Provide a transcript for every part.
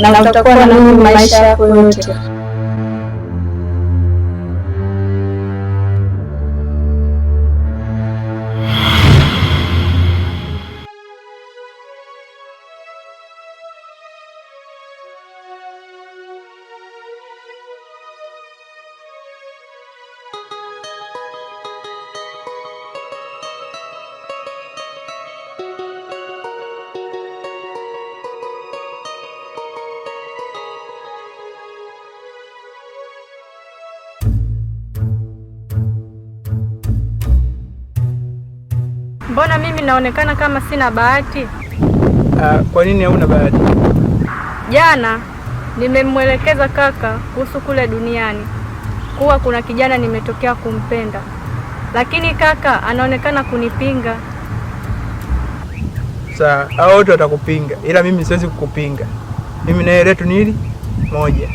na utakuwa na mimi maisha yako yote. Mbona mimi naonekana kama sina bahati? Kwa nini hauna bahati? Jana nimemwelekeza kaka kuhusu kule duniani kuwa kuna kijana nimetokea kumpenda, lakini kaka anaonekana kunipinga. Sawa, hao wote watakupinga, ila mimi siwezi kukupinga. Mimi na yeye letu ni hili moja.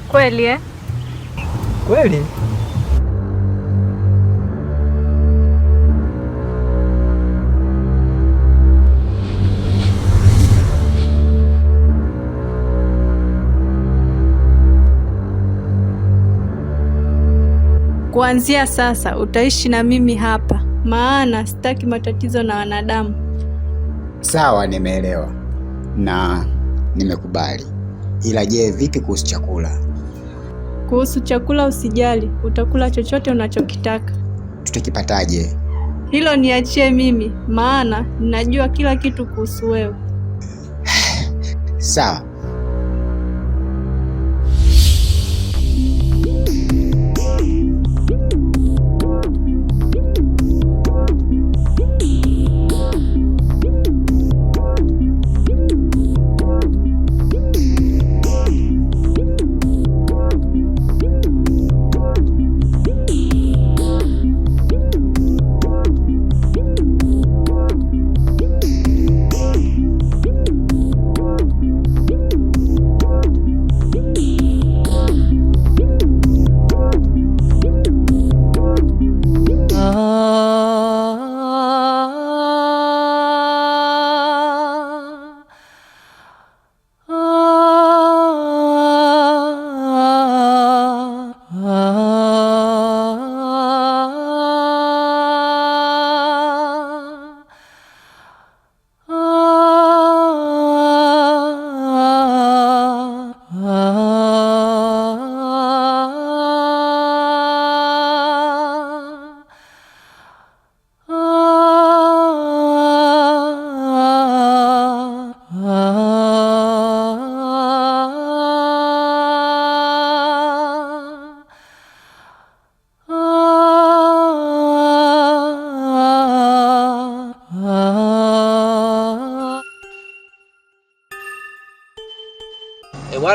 Kweli Kweli. Kuanzia sasa utaishi na mimi hapa, maana sitaki matatizo na wanadamu. Sawa, nimeelewa na nimekubali. Ila je, vipi kuhusu chakula? Kuhusu chakula usijali, utakula chochote unachokitaka. Tutakipataje? Hilo niachie mimi, maana ninajua kila kitu kuhusu wewe. Sawa.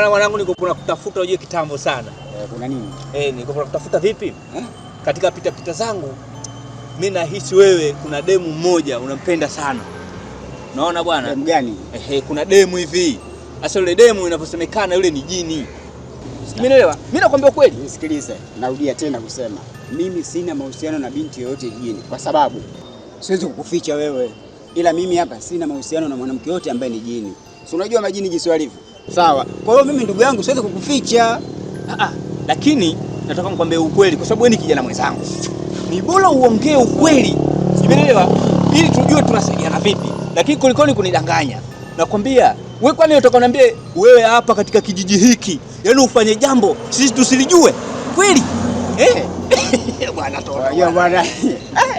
Mwanangu, niko kuna kutafuta uje kitambo sana. Kuna nini? Niko kuna kutafuta vipi? Katika pita zangu mimi nahisi wewe kuna demu mmoja unampenda sana. Unaona bwana? Demu gani? Kuna demu hivi. Sasa yule demu inaposemekana yule ni jini. Umeelewa? Mimi nakwambia kweli. Nisikilize, narudia tena kusema mimi sina mahusiano na binti yoyote jini, kwa sababu siwezi kukuficha wewe, ila mimi hapa sina mahusiano na mwanamke yote ambaye ni jini. Si unajua majini jinsi walivyo? Sawa. Kwa hiyo mimi ndugu yangu siwezi kukuficha. Lakini nataka nikwambie ukweli kwa sababu wewe ni kijana mwenzangu. Ni bora uongee ukweli. Umeelewa? Ili tujue tunasaidiana vipi. Lakini kulikoni kunidanganya. Nakwambia, wewe kwani unataka niambie wewe hapa katika kijiji hiki, yaani ufanye jambo sisi tusilijue? Kweli? Bwana toa. Hiyo bwana.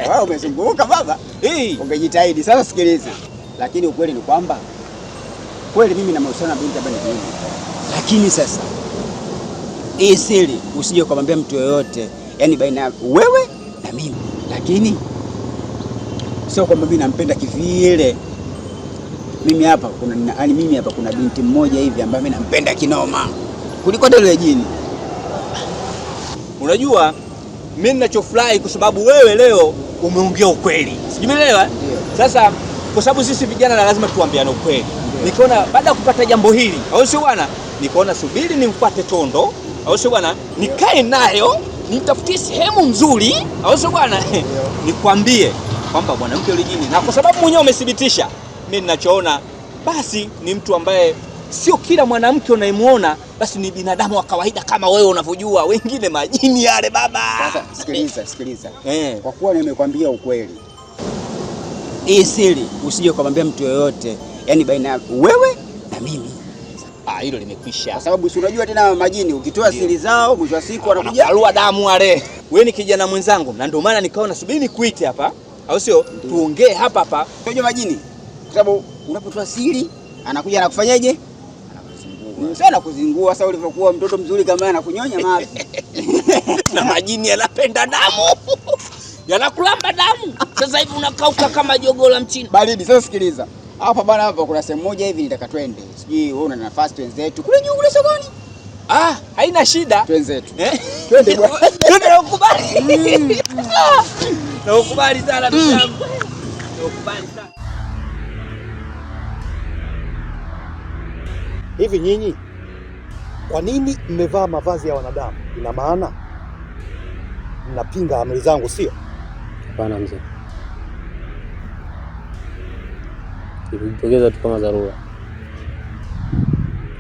Wewe umezunguka baba. Ungejitahidi. Sasa sikiliza. Lakini ukweli ni kwamba kweli mimi na mahusiano na binti ambaye ni jini. Lakini sasa hii siri usije kumwambia mtu yoyote, yaani baina wewe na mimi. Lakini sio kwamba mimi nampenda kivile. Mimi hapa kuna binti mmoja hivi ambaye mimi nampenda kinoma kuliko dole jini. Unajua mimi ninachofurahi kwa sababu wewe leo umeongea ukweli. Umeelewa? Sasa kwa sababu sisi vijana na lazima tuambiane ukweli. Nikaona baada ya kupata jambo hili, au sio bwana? Nikaona subiri nimfuate Tondo, au sio bwana? Nikae nayo, nitafutie sehemu nzuri, au sio bwana? Nikwambie kwamba mwanamke yule jini, na kwa sababu mwenyewe umethibitisha, mimi ninachoona basi ni mtu ambaye sio kila mwanamke unayemuona basi ni binadamu wa kawaida kama wewe unavyojua, wengine majini yale baba. Sasa sikiliza. Kwa kuwa nimekwambia ukweli, hii siri usije kumwambia mtu yoyote, yani baina wewe na mimi. Hilo limekwisha. Kwa sababu si unajua tena majini ukitoa siri zao mwisho wa siku wanakuja alua damu wale. Wewe ni kijana mwenzangu na ndio maana nikaona subiri nikuite hapa, au sio? Tuongee hapa hapa. Unajua majini, kwa sababu unapotoa siri anakuja anakufanyaje? Sana kuzingua. Sasa ulivyokuwa mtoto mzuri kama anakunyonya mavi. Na majini yanapenda damu. Yanakulamba damu. Sasa hivi unakauka kama jogo la mchini. Baridi. Sasa sikiliza. Hapa bana, hapa kuna sehemu moja hivi nitaka twende. Sijui wewe una nafasi twenzetu. Kule juu kule sokoni. Haina shida. Twenzetu. Twende bwana. Twende na ukubali. Na ukubali sana ndugu yangu. Na ukubali sana. Hivi nyinyi kwa nini mmevaa mavazi ya wanadamu? Ina maana mnapinga amri zangu, sio? Hapana mzee, ilijitokeza tu kama dharura,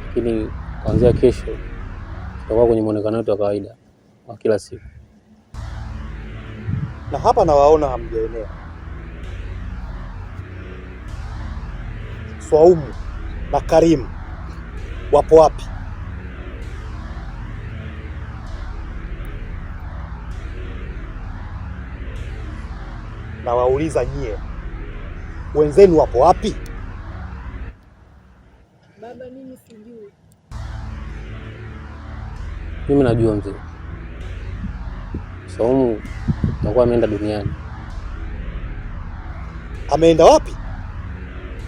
lakini kuanzia kesho tutakuwa kwenye muonekano wetu wa kawaida wa kila siku. Na hapa nawaona hamjaenea. Swaumu na Karimu wapo wapi? Na wauliza nyie, wenzenu wapo wapi? Baba, mimi sijui. Mimi najua mzee. Swaumu atakuwa ameenda duniani. Ameenda wapi?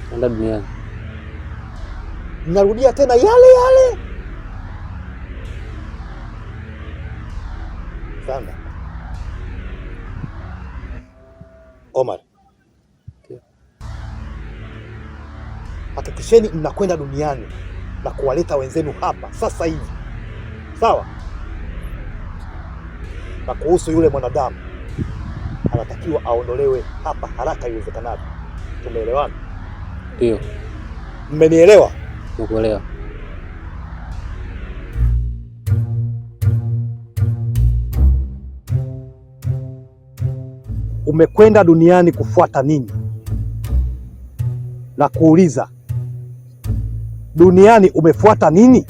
Ameenda duniani. Narudia tena yale yale. Sanda. Omar. Hakikisheni mnakwenda duniani na kuwaleta wenzenu hapa sasa hivi. Sawa? Na kuhusu yule mwanadamu, anatakiwa aondolewe hapa haraka iwezekanavyo. Tumeelewana? Ndio. Mmenielewa? Nakuelewa. Umekwenda duniani kufuata nini? Na kuuliza, duniani umefuata nini?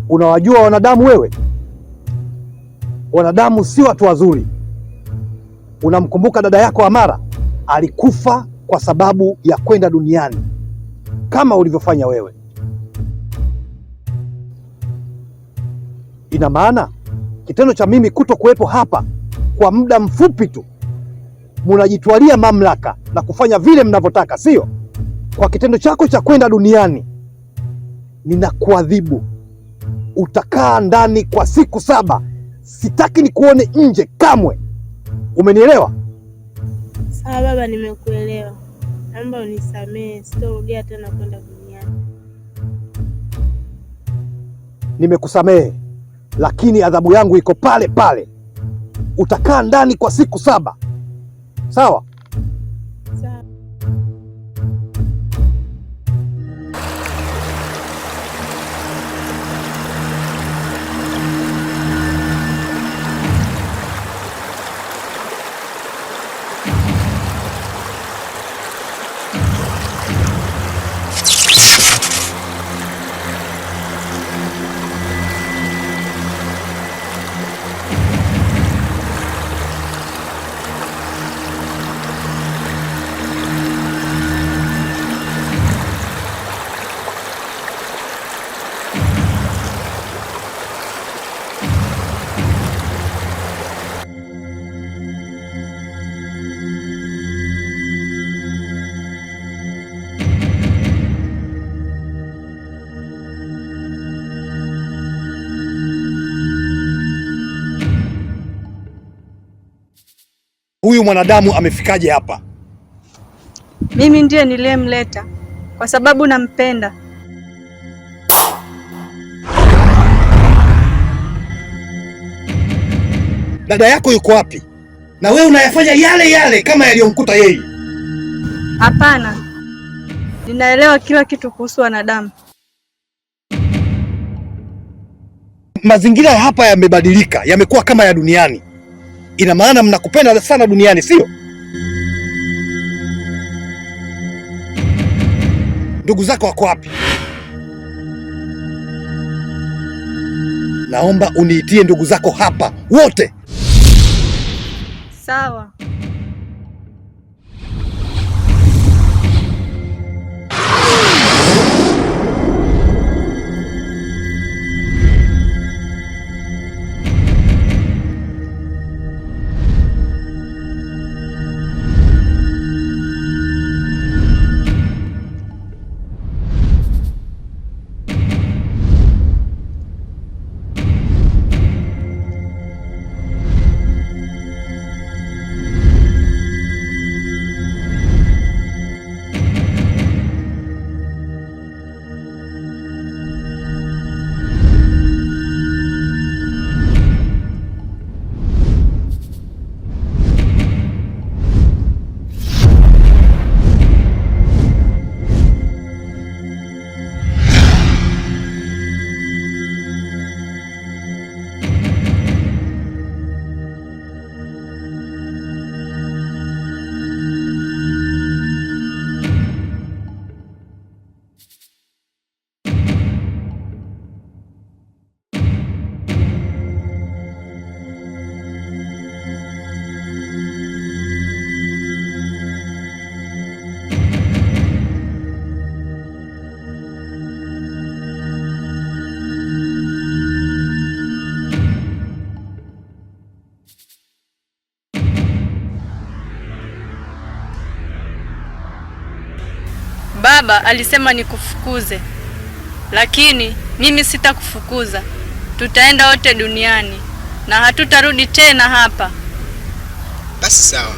Unawajua wanadamu wewe? Wanadamu si watu wazuri. Unamkumbuka dada yako Amara? Alikufa kwa sababu ya kwenda duniani kama ulivyofanya wewe. Ina maana kitendo cha mimi kuto kuwepo hapa kwa muda mfupi tu, munajitwalia mamlaka na kufanya vile mnavyotaka, sio? Kwa kitendo chako cha kwenda duniani ninakuadhibu. Utakaa ndani kwa siku 7. Sitaki nikuone nje kamwe. Umenielewa? Sawa baba, nimekuelewa. Naomba unisamehe, sitorudia tena kwenda duniani. Nimekusamehe, lakini adhabu yangu iko pale pale. Utakaa ndani kwa siku 7. Sawa? Sawa. Huyu mwanadamu amefikaje hapa? Mimi ndiye niliyemleta kwa sababu nampenda. Dada yako yuko wapi? Na wewe unayafanya yale yale kama yaliyomkuta yeye. Hapana, ninaelewa kila kitu kuhusu wanadamu. Mazingira ya hapa yamebadilika, yamekuwa kama ya duniani. Ina maana mnakupenda sana duniani, sio? Ndugu zako wako wapi? Naomba uniitie ndugu zako hapa wote. Sawa. Baba alisema nikufukuze, lakini mimi sitakufukuza. Tutaenda wote duniani na hatutarudi tena hapa. Basi sawa.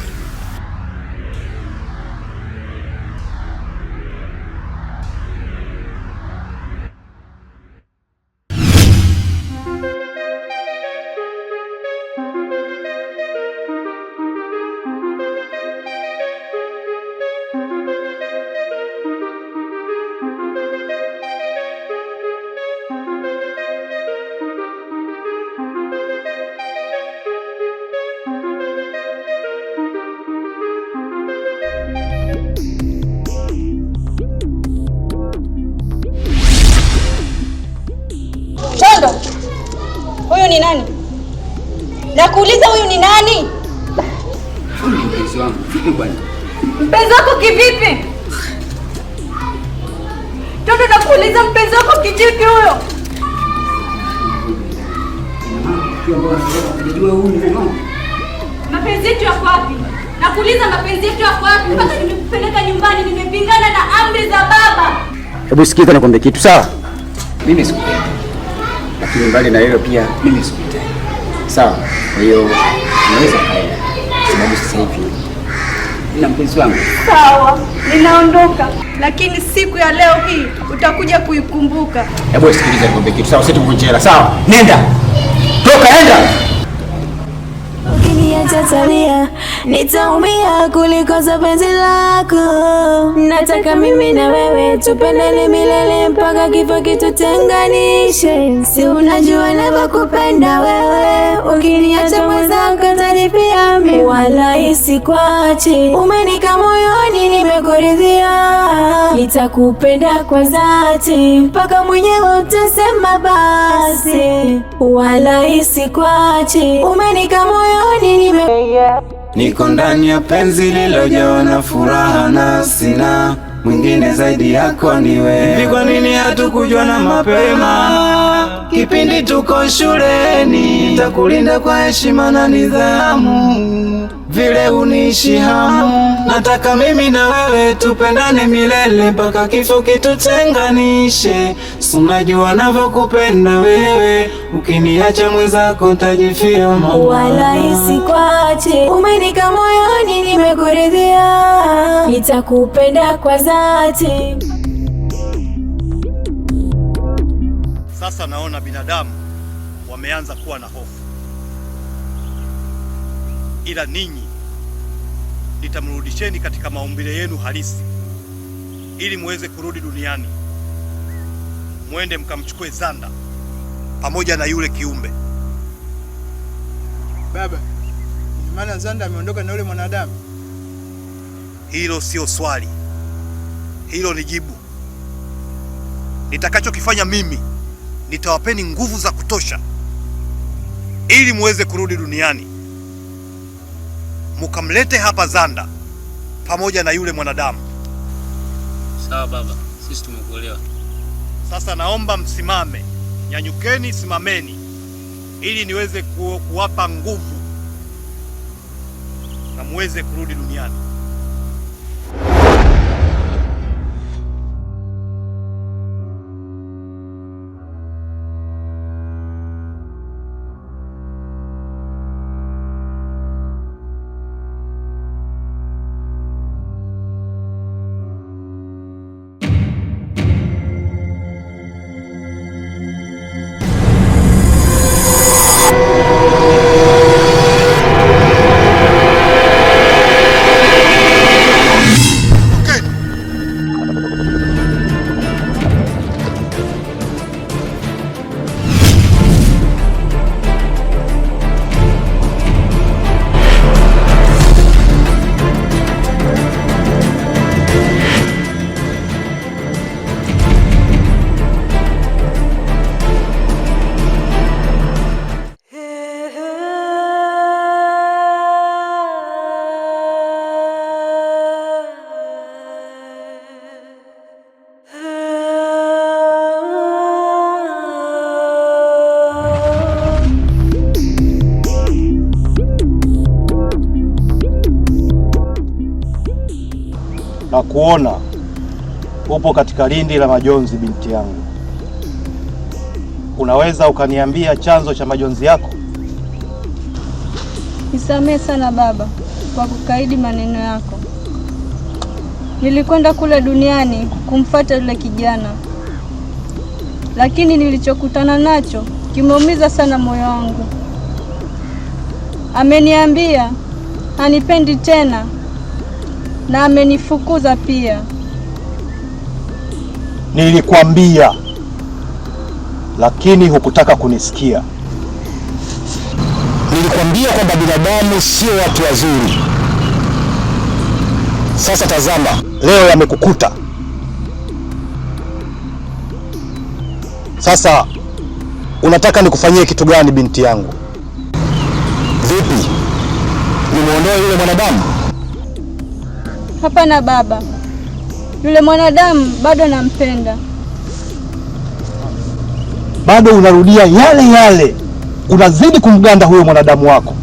Huyu ni nani? Nakuuliza, huyu ni nani? Mpenzi wangu. Vipi bwana? Mpenzi wako kivipi? Toto, nakuuliza mpenzi wako kivipi huyo? Mapenzi yetu yako wapi? Nakuuliza mapenzi yetu yako wapi? Mpaka nimekupeleka nyumbani, nimepingana na amri za baba. Hebu sikiza nikwambie kitu, sawa? Mimi sikupendi. Lakini mbali na hilo pia mimi sikupendi. Sawa? Kwa hiyo unaweza kaenda. Sababu sasa hivi nina mpenzi wangu. Sawa, ninaondoka. Lakini siku ya leo hii utakuja kuikumbuka. Hebu sikiliza nikwambie kitu, sawa? Situkujela, sawa? Nenda. Toka, enda. Ukiniacha talia, nitaumia kulikosa penzi lako. Nataka mimi na wewe tupendane milele mpaka kifo kitutenganishe. Si unajua ninavyokupenda wewe, ukiniacha mwenzako tanipia mimi. Wala isikwache, umenika moyoni nimekuridhia. Nitakupenda kwa dhati mpaka mwenyewe utasema basi. Wala isikwache, umenika moyoni niko ndani ya penzi lilojawa na furaha na sina mwingine zaidi yako ni wewe. Hivi kwa nini hatukujua na mapema? Kipindi tuko shuleni, nitakulinda kwa heshima na nidhamu, vile uniishi hamu. Nataka mimi na wewe tupendane milele mpaka kifo kitutenganishe. Unajua navyokupenda wewe, ukiniacha mwenzako tajifia mama. Wala isikwache, umenika moyoni nimekuridhia. Nitakupenda kwa dhati. Sasa naona binadamu wameanza kuwa na hofu, ila ninyi nitamrudisheni katika maumbile yenu halisi ili muweze kurudi duniani, muende mkamchukue Zanda pamoja na yule kiumbe. Baba, maana Zanda ameondoka na yule mwanadamu? Hilo sio swali, hilo ni jibu. Nitakachokifanya mimi, nitawapeni nguvu za kutosha ili muweze kurudi duniani, mukamlete hapa Zanda pamoja na yule mwanadamu. Sawa baba, sisi tumekuelewa. Sasa naomba msimame, nyanyukeni, simameni ili niweze kuwapa nguvu na muweze kurudi duniani. Na kuona upo katika lindi la majonzi, binti yangu. Unaweza ukaniambia chanzo cha majonzi yako? Nisamehe sana baba kwa kukaidi maneno yako. Nilikwenda kule duniani kumfuata yule kijana, lakini nilichokutana nacho kimeumiza sana moyo wangu. Ameniambia hanipendi tena na amenifukuza pia. Nilikwambia, lakini hukutaka kunisikia. Nilikwambia kwamba binadamu sio watu wazuri. Sasa tazama, leo yamekukuta. Sasa unataka nikufanyie kitu gani, binti yangu? Vipi? Nimuondoe yule mwanadamu? Hapana baba, yule mwanadamu bado nampenda. Bado unarudia yale yale, unazidi kumganda huyo mwanadamu wako.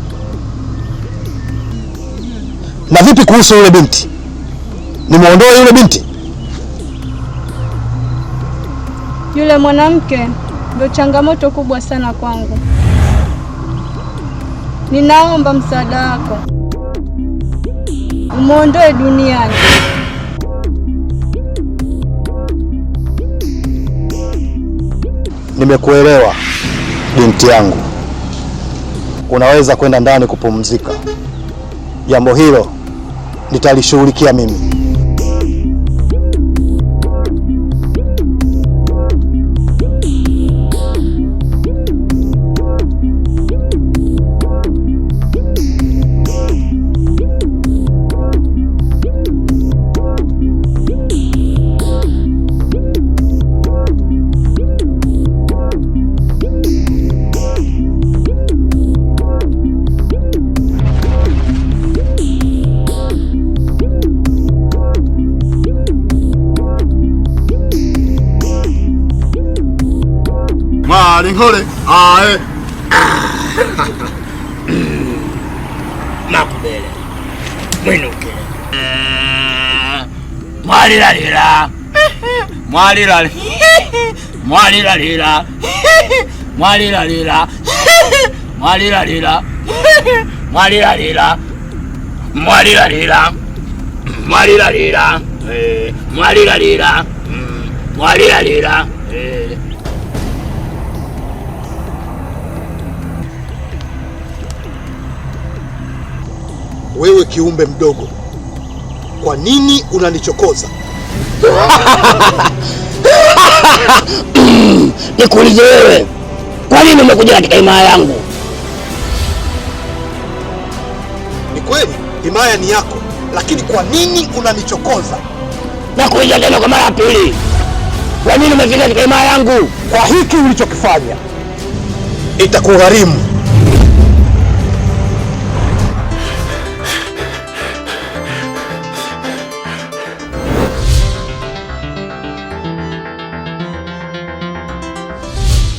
Na vipi kuhusu yule binti? Nimuondoe yule binti? Yule mwanamke ndio changamoto kubwa sana kwangu. Ninaomba msaada wako, umuondoe duniani. Nimekuelewa binti yangu, unaweza kwenda ndani kupumzika. Jambo hilo nitalishughulikia mimi. Ngole, ae. Makubele. Mwinuke. Mwalira lira. Mwalira lira. Mwalira lira. Mwalira lira. Mwalira lira. Mwalira lira. Mwalira lira. Mwalira lira. Mwalira lira. Mwalira lira. Wewe kiumbe mdogo, kwa nini unanichokoza? Nikuulize wewe, kwa nini umekuja katika himaya yangu? Ni kweli himaya ni yako, lakini kwa nini unanichokoza? Nakuuliza tena kwa mara ya pili, kwa nini umefika katika himaya yangu? Kwa hiki ulichokifanya itakugharimu.